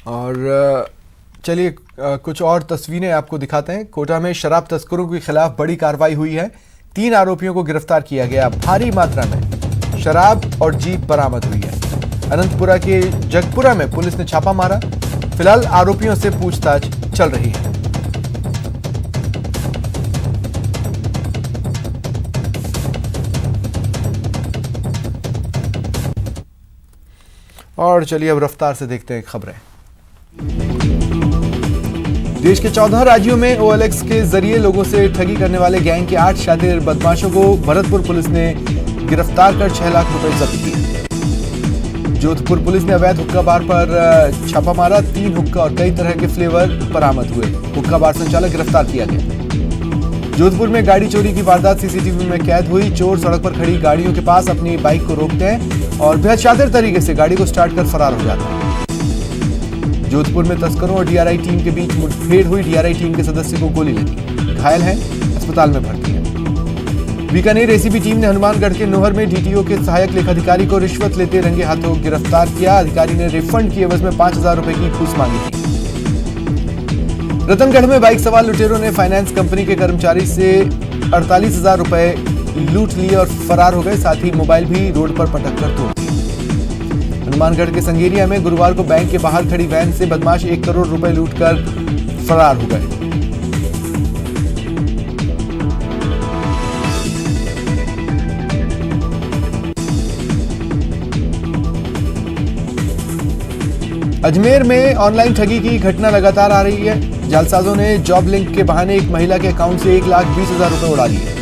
और चलिए कुछ और तस्वीरें आपको दिखाते हैं। कोटा में शराब तस्करों के खिलाफ बड़ी कार्रवाई हुई है। 3 आरोपियों को गिरफ्तार किया गया। भारी मात्रा में शराब और जीप बरामद हुई है। अनंतपुरा के जगपुरा में पुलिस ने छापा मारा। फिलहाल आरोपियों से पूछताछ चल रही है। और चलिए अब रफ्तार से देखते हैं खबरें। देश के 14 राज्यों में OLX के जरिए लोगों से ठगी करने वाले गैंग के 8 शातिर बदमाशों को भरतपुर पुलिस ने गिरफ्तार कर 6 लाख रुपए जब्त किए। जोधपुर पुलिस ने अवैध हुक्का बार पर छापा मारा। 3 हुक्का और कई तरह के फ्लेवर बरामद हुए। हुक्का बार संचालक गिरफ्तार किया गया। जोधपुर में गाड़ी चोरी की वारदात CCTV में कैद हुई। चोर सड़क पर खड़ी गाड़ियों के पास अपनी बाइक को रोकते हैं और बेहद शातिर तरीके से गाड़ी को स्टार्ट कर फरार हो जाते हैं। जोधपुर में तस्करों और DRI टीम के बीच मुठभेड़ हुई। DRI टीम के सदस्य को गोली लगी, घायल है, अस्पताल में भर्ती है। बीकानेर ACP टीम ने हनुमानगढ़ के नोहर में DTO के सहायक लेखाधिकारी को रिश्वत लेते रंगे हाथों गिरफ्तार किया। अधिकारी ने रिफंड की एवज में 5,000 रुपए की घूस मांगी थी। रतनगढ़ में बाइक सवार लुटेरों ने फाइनेंस कंपनी के कर्मचारी से 48,000 रुपए लूट लिए और फरार हो गए। साथ ही मोबाइल भी रोड पर पटक कर तोड़ दिए। हनुमानगढ़ के संगेरिया में गुरुवार को बैंक के बाहर खड़ी वैन से बदमाश 1 करोड़ रुपए लूटकर फरार हो गए। अजमेर में ऑनलाइन ठगी की घटना लगातार आ रही है। जालसाजों ने जॉब लिंक के बहाने एक महिला के अकाउंट से 1,20,000 रुपए उड़ा लिए।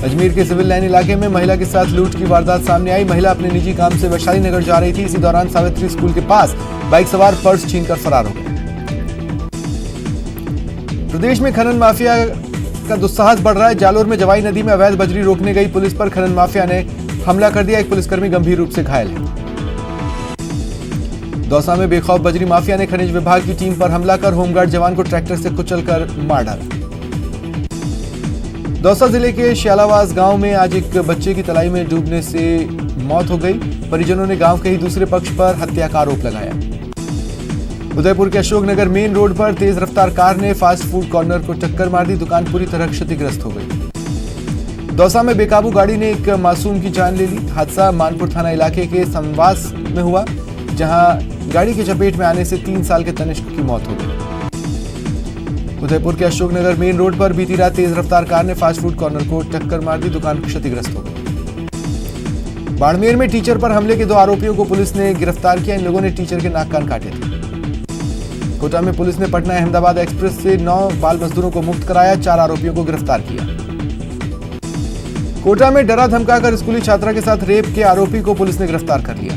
अजमेर के सिविल लाइन इलाके में महिला के साथ लूट की वारदात सामने आई। महिला अपने निजी काम से वैशाली नगर जा रही थी। इसी दौरान सावित्री स्कूल के पास बाइक सवार पर्स छीनकर फरार हो गए। प्रदेश में खनन माफिया का दुस्साहस बढ़ रहा है। जालोर में जवाई नदी में अवैध बजरी रोकने गई पुलिस पर खनन माफिया ने हमला कर दिया। एक पुलिसकर्मी गंभीर रूप से घायल है। दौसा में बेखौफ बजरी माफिया ने खनिज विभाग की टीम पर हमला कर होमगार्ड जवान को ट्रैक्टर से कुचलकर मार डाला। दौसा जिले के श्यालावास गांव में आज एक बच्चे की तलाई में डूबने से मौत हो गई। परिजनों ने गांव के ही दूसरे पक्ष पर हत्या का आरोप लगाया। उदयपुर के अशोकनगर मेन रोड पर तेज रफ्तार कार ने फास्ट फूड कॉर्नर को टक्कर मार दी। दुकान पूरी तरह क्षतिग्रस्त हो गई। दौसा में बेकाबू गाड़ी ने एक मासूम की जान ले ली। हादसा मानपुर थाना इलाके के संवास में हुआ, जहां गाड़ी की चपेट में आने से 3 साल के तनिष्क की मौत हो गई। उदयपुर के अशोकनगर मेन रोड पर बीती रात तेज रफ्तार कार ने फास्ट फूड कॉर्नर को टक्कर मार दी। दुकान क्षतिग्रस्त हो गई। बाड़मेर में टीचर पर हमले के 2 आरोपियों को पुलिस ने गिरफ्तार किया। इन लोगों ने टीचर के नाक कान काटे थे। कोटा में पुलिस ने पटना अहमदाबाद एक्सप्रेस से 9 बाल मजदूरों को मुक्त कराया। 4 आरोपियों को गिरफ्तार किया। कोटा में डरा धमकाकर स्कूली छात्रा के साथ रेप के आरोपी को पुलिस ने गिरफ्तार कर लिया।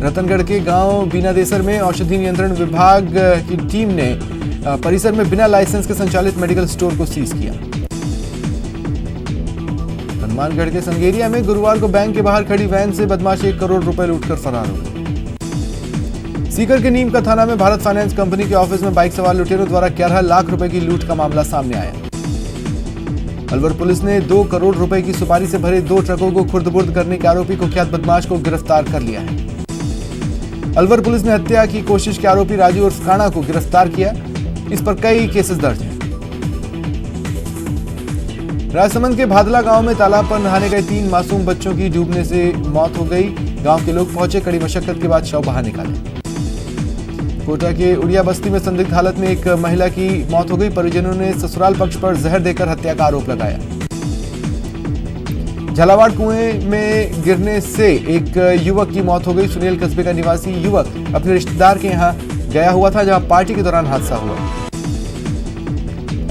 रतनगढ़ के गांव बीनादेसर में औषधि नियंत्रण विभाग की टीम ने परिसर में बिना लाइसेंस के संचालित मेडिकल स्टोर को सीज किया। हनुमानगढ़ के संगेरिया में गुरुवार को बैंक के बाहर खड़ी वैन से बदमाश 1 करोड़ रुपए लूटकर फरार हो गए। सीकर के नीम का थाना में भारत फाइनेंस कंपनी के ऑफिस में बाइक सवार लुटेरों द्वारा 11 लाख रुपए की लूट का मामला सामने आया। अलवर पुलिस ने 2 करोड़ रुपए की सुपारी से भरे 2 ट्रकों को खुर्द-बुर्द करने के आरोपी कुख्यात बदमाश को गिरफ्तार कर लिया है। अलवर पुलिस ने हत्या की कोशिश के आरोपी राजू उर्फ काणा को गिरफ्तार किया। इस पर कई केसेस दर्ज हैं। राजसमंद के भादला गांव में तालाब पर नहाने गए 3 मासूम बच्चों की डूबने से मौत हो गई। गांव के लोग पहुंचे, कड़ी मशक्कत के बाद शव बाहर निकाले। कोटा के उड़िया बस्ती में संदिग्ध हालत में एक महिला की मौत हो गई। परिजनों ने ससुराल पक्ष पर जहर देकर हत्या का आरोप लगाया। झालावाड़ कुएं में गिरने से एक युवक की मौत हो गई। सुनील कस्बे का निवासी युवक अपने रिश्तेदार के यहां गया हुआ था, जहां पार्टी के दौरान हादसा हुआ।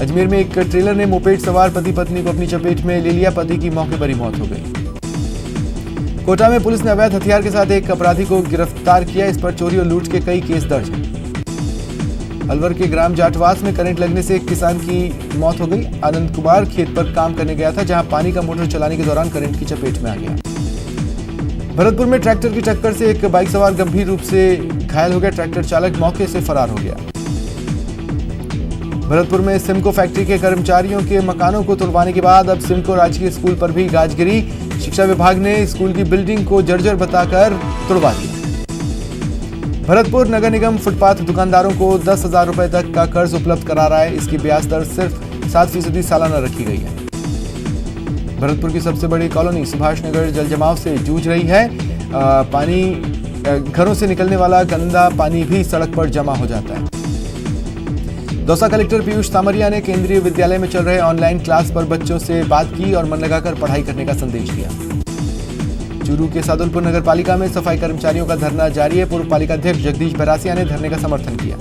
अजमेर में एक ट्रेलर ने मोपेड सवार पति पत्नी को अपनी चपेट में ले लिया। पति की मौके पर ही मौत हो गई। कोटा में पुलिस ने अवैध हथियार के साथ एक अपराधी को गिरफ्तार किया। इस पर चोरी और लूट के कई केस दर्ज हैं। अलवर के ग्राम जाटवास में करंट लगने से एक किसान की मौत हो गई। आनंद कुमार खेत पर काम करने गया था, जहां पानी का मोटर चलाने के दौरान करंट की चपेट में आ गया। भरतपुर में ट्रैक्टर की टक्कर से एक बाइक सवार गंभीर रूप से घायल हो गया। ट्रैक्टर चालक मौके से फरार हो गया। भरतपुर में सिमको फैक्ट्री के कर्मचारियों के मकानों को तुड़वाने के बाद अब सिमको राजकीय स्कूल पर भी गाज गिरी। शिक्षा विभाग ने स्कूल की बिल्डिंग को जर्जर बताकर तोड़वा दिया। भरतपुर नगर निगम फुटपाथ दुकानदारों को 10,000 रुपए तक का कर्ज उपलब्ध करा रहा है। इसकी ब्याज दर सिर्फ 7% सालाना रखी गई है। भरतपुर की सबसे बड़ी कॉलोनी सुभाष नगर जल जमाव से जूझ रही है। पानी घरों से निकलने वाला गंदा पानी भी सड़क पर जमा हो जाता है। दौसा कलेक्टर पीयूष सामरिया ने केंद्रीय विद्यालय में चल रहे ऑनलाइन क्लास पर बच्चों से बात की और मन लगाकर पढ़ाई करने का संदेश दिया। चूरू के सादुलपुर नगर पालिका में सफाई कर्मचारियों का धरना जारी है। पूर्व पालिका अध्यक्ष जगदीश बरासिया ने धरने का समर्थन किया।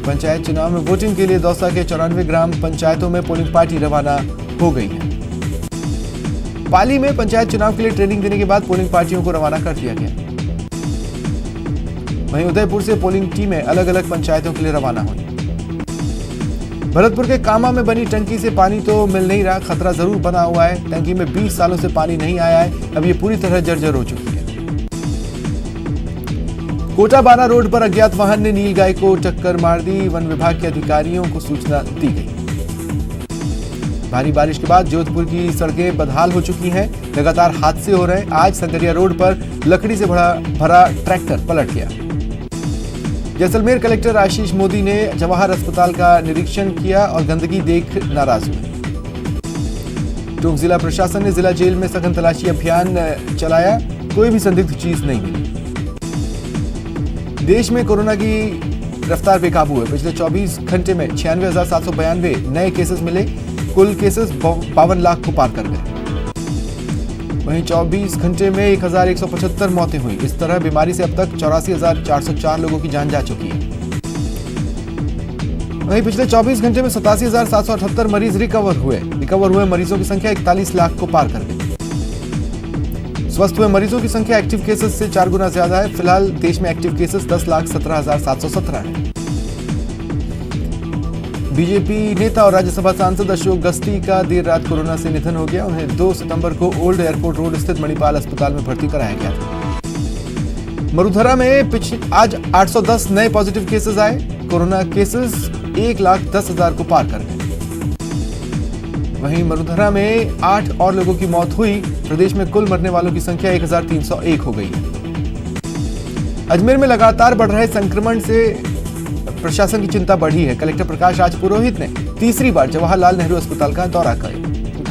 पंचायत चुनाव में वोटिंग के लिए दौसा के 94 ग्राम पंचायतों में पोलिंग पार्टी रवाना हो गई है। पाली में पंचायत चुनाव के लिए ट्रेनिंग देने के बाद पोलिंग पार्टियों को रवाना कर दिया गया। वहीं उदयपुर से पोलिंग टीमें अलग अलग पंचायतों के लिए रवाना हुई। भरतपुर के कामा में बनी टंकी से पानी तो मिल नहीं रहा, खतरा जरूर बना हुआ है। टंकी में 20 सालों से पानी नहीं आया है। अब ये पूरी तरह जर्जर हो चुकी है। कोटा बाना रोड पर अज्ञात वाहन ने नील गाय को टक्कर मार दी। वन विभाग के अधिकारियों को सूचना दी गई। भारी बारिश के बाद जोधपुर की सड़कें बदहाल हो चुकी हैं। लगातार हादसे हो रहे हैं। आज संगरिया रोड पर लकड़ी से भरा ट्रैक्टर पलट गया। जैसलमेर कलेक्टर आशीष मोदी ने जवाहर अस्पताल का निरीक्षण किया और गंदगी देख नाराज हुए। टोंक जिला प्रशासन ने जिला जेल में सघन तलाशी अभियान चलाया। कोई भी संदिग्ध चीज नहीं मिली। देश में कोरोना की रफ्तार बेकाबू है। पिछले 24 घंटे में 96,792 नए केसेस मिले। कुल केसेस 52 लाख को पार कर गए। वहीं 24 घंटे में 1,175 मौतें हुई। इस तरह बीमारी से अब तक 84,404 लोगों की जान जा चुकी है। वहीं पिछले 24 घंटे में 87,778 मरीज रिकवर हुए मरीजों की संख्या 41 लाख को पार कर गई। स्वस्थ हुए मरीजों की संख्या एक्टिव केसेस से 4 गुना ज्यादा है। फिलहाल देश में एक्टिव केसेस 10,17,717 हैं। बीजेपी नेता और राज्यसभा सांसद अशोक गस्ती का देर रात कोरोना से निधन हो गया। उन्हें 2 सितंबर को ओल्ड एयरपोर्ट रोड स्थित मणिपाल अस्पताल में भर्ती कराया गया था। मरुधरा में आज 810 नए पॉजिटिव केसेस आए। कोरोना केसेस 1,10,000 को पार कर गए। वहीं मरुधरा में 8 और लोगों की मौत हुई। प्रदेश में कुल मरने वालों की संख्या 1,301 हो गई है। अजमेर में लगातार बढ़ रहे संक्रमण से प्रशासन की चिंता बढ़ी है। कलेक्टर प्रकाश राज पुरोहित ने तीसरी बार जवाहरलाल नेहरू अस्पताल का दौरा कर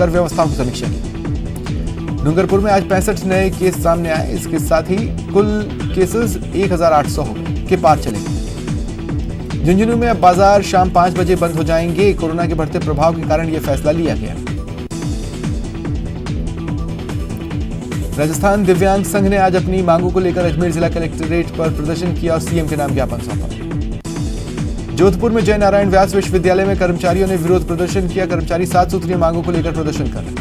व्यवस्थाओं की समीक्षा की। डूंगरपुर में आज 65 नए केस सामने आए। इसके साथ ही कुल केसेस 1,800 के पार चले गए। झुंझुनू में अब बाजार शाम 5 बजे बंद हो जाएंगे। कोरोना के बढ़ते प्रभाव के कारण यह फैसला लिया गया। राजस्थान दिव्यांग संघ ने आज अपनी मांगों को लेकर अजमेर जिला कलेक्ट्रेट पर प्रदर्शन किया और सीएम के नाम ज्ञापन सौंपा। जोधपुर में जय नारायण व्यास विश्वविद्यालय में कर्मचारियों ने विरोध प्रदर्शन किया। कर्मचारी 7 सूत्रीय मांगों को लेकर प्रदर्शन कर रहे।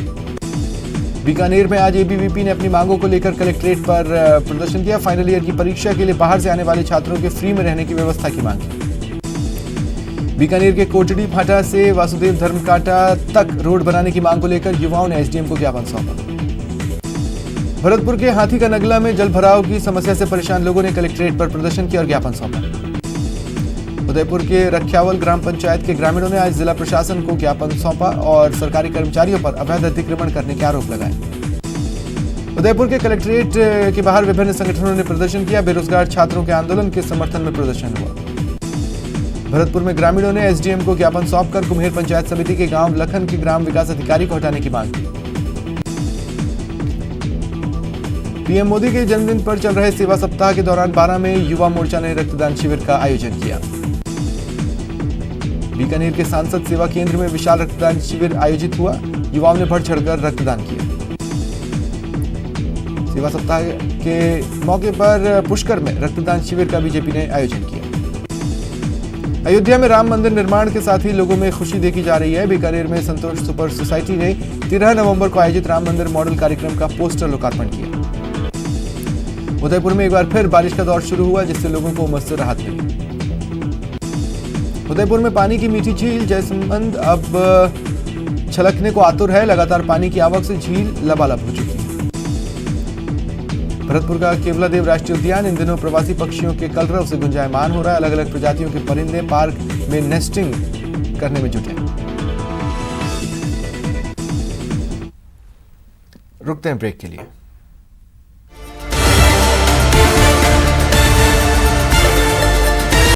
बीकानेर में आज एबीवीपी ने अपनी मांगों को लेकर कलेक्ट्रेट पर प्रदर्शन किया। फाइनल ईयर की परीक्षा के लिए बाहर से आने वाले छात्रों के फ्री में रहने की व्यवस्था की मांग की। बीकानेर के कोटड़ी फाटा से वासुदेव धर्मकांटा तक रोड बनाने की मांग को लेकर युवाओं ने एसडीएम को ज्ञापन सौंपा। भरतपुर के हाथी का नगला में जल भराव की समस्या से परेशान लोगों ने कलेक्ट्रेट पर प्रदर्शन किया और ज्ञापन सौंपा। उदयपुर के रखियावल ग्राम पंचायत के ग्रामीणों ने आज जिला प्रशासन को ज्ञापन सौंपा और सरकारी कर्मचारियों पर अवैध अतिक्रमण करने के आरोप लगाए। उदयपुर के कलेक्ट्रेट के बाहर विभिन्न संगठनों ने प्रदर्शन किया। बेरोजगार छात्रों के आंदोलन के समर्थन में प्रदर्शन हुआ। भरतपुर में ग्रामीणों ने एसडीएम को ज्ञापन सौंपकर कुम्हेर पंचायत समिति के गांव लखन के ग्राम विकास अधिकारी को हटाने की मांग की। पीएम मोदी के जन्मदिन पर चल रहे सेवा सप्ताह के दौरान 12 में युवा मोर्चा ने रक्तदान शिविर का आयोजन किया। बीकानेर के सांसद सेवा केंद्र में विशाल रक्तदान शिविर आयोजित हुआ। युवाओं ने बढ़ चढ़कर रक्तदान किया। सेवा सप्ताह के मौके पर पुष्कर में रक्तदान शिविर का बीजेपी ने आयोजन किया। अयोध्या में राम मंदिर निर्माण के साथ ही लोगों में खुशी देखी जा रही है। बीकानेर में संतोष सुपर सोसाइटी ने 13 नवंबर को आयोजित राम मंदिर मॉडल कार्यक्रम का पोस्टर लोकार्पण किया। उदयपुर में एक बार फिर बारिश का दौर शुरू हुआ, जिससे लोगों को उमस से राहत मिली। उदयपुर में पानी की मीठी झील जयसमंद अब छलकने को आतुर है। लगातार पानी की आवक से झील लबालब हो चुकी है। भरतपुर का केवलादेव राष्ट्रीय उद्यान इन दिनों प्रवासी पक्षियों के कलरव से गुंजायमान हो रहा है। अलग अलग प्रजातियों के परिंदे पार्क में नेस्टिंग करने में जुटे हैं। रुकते हैं ब्रेक के लिए।